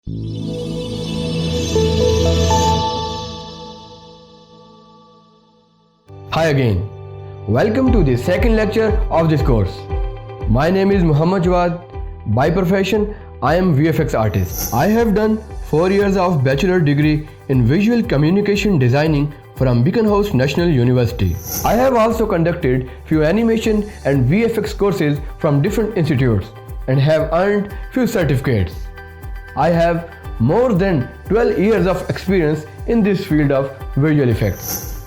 Hi again. Welcome to the second lecture of this course. My name is Muhammad Jawad. By profession, I am VFX artist. I have done 4 years of bachelor degree in visual communication designing from Beacon House National University. I have also conducted few animation and VFX courses from different institutes and have earned few certificates. I have more than 12 years of experience in this field of visual effects.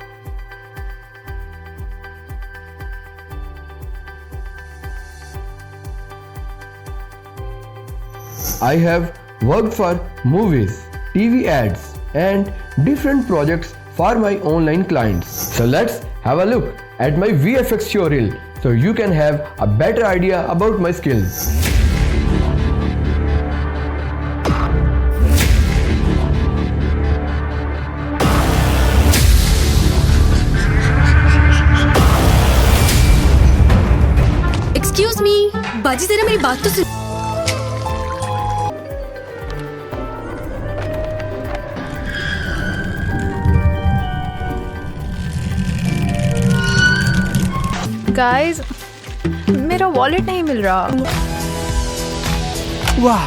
I have worked for movies, TV ads and different projects for my online clients. So let's have a look at my VFX tutorial so you can have a better idea about my skills. Excuse me, बाजी जरा मेरी बात तो सुन। Guys, मेरा wallet नहीं मिल रहा। वाह!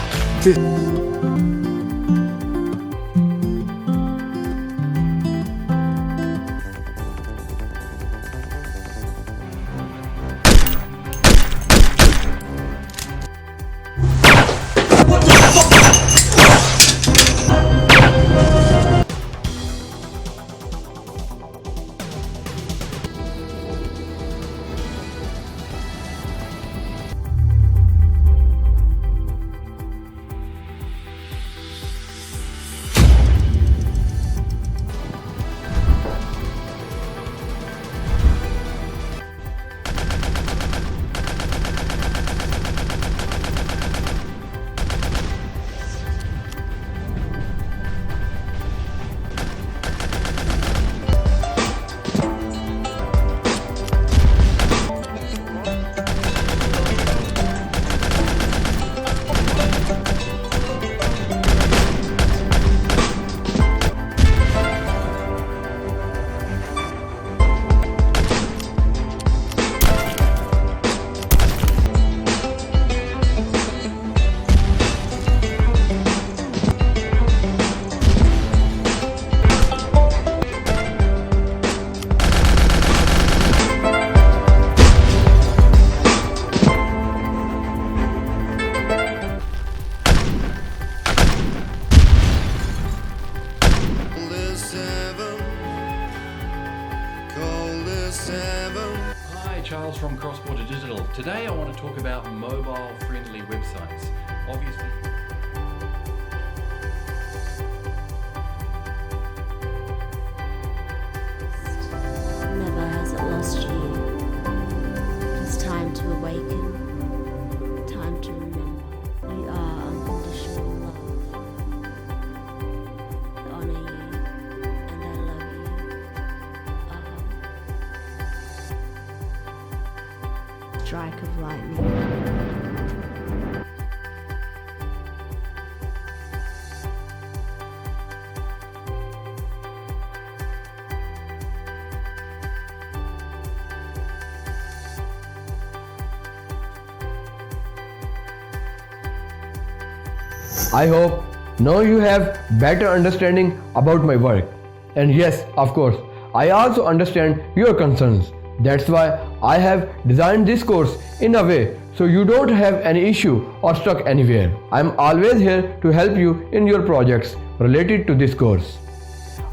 Hi, Charles from Cross Border Digital. Today I want to talk about mobile-friendly websites. Obviously. Never has it lost you. It's time to awaken. Time to remember. You are unconditional love. I honor you and I love you. Strike of lightning. I hope now you have better understanding about my work. And yes, of course, I also understand your concerns. That's why I have designed this course in a way so you don't have any issue or stuck anywhere. I'm always here to help you in your projects related to this course.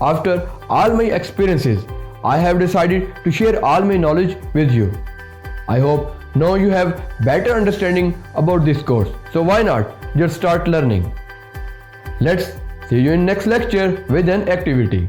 After all my experiences, I have decided to share all my knowledge with you. I hope now you have better understanding about this course. So why not just start learning? Let's see you in next lecture with an activity.